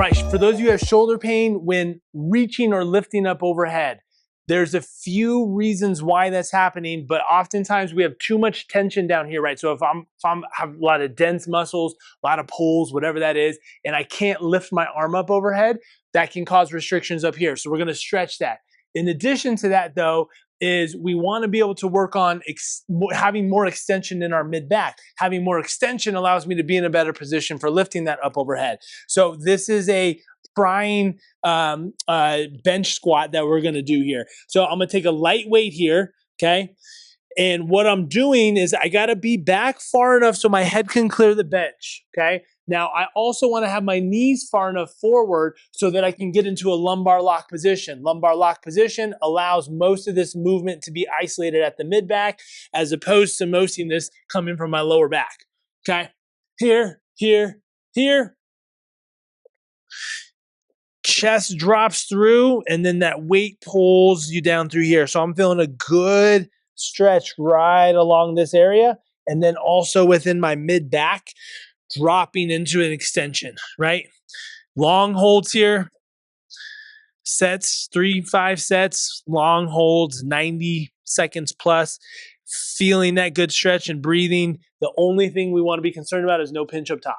right, for those of you who have shoulder pain when reaching or lifting up overhead, there's a few reasons why that's happening, but oftentimes we have too much tension down here, right? So if I'm have a lot of dense muscles, a lot of pulls, whatever that is, and I can't lift my arm up overhead, that can cause restrictions up here. So we're gonna stretch that. In addition to that though, is we wanna be able to work on having more extension in our mid-back. Having more extension allows me to be in a better position for lifting that up overhead. So this is a trying bench squat that we're gonna do here. So I'm gonna take a light weight here, okay? And what I'm doing is I gotta be back far enough so my head can clear the bench, okay? Now I also wanna have my knees far enough forward so that I can get into a lumbar lock position. Lumbar lock position allows most of this movement to be isolated at the mid-back as opposed to most of this coming from my lower back, okay? Here, here, here. Chest drops through, and then that weight pulls you down through here. So I'm feeling a good stretch right along this area, and then also within my mid-back, dropping into an extension, right? Long holds here, sets, 3-5 sets, long holds, 90 seconds plus, feeling that good stretch and breathing. The only thing we want to be concerned about is no pinch up top.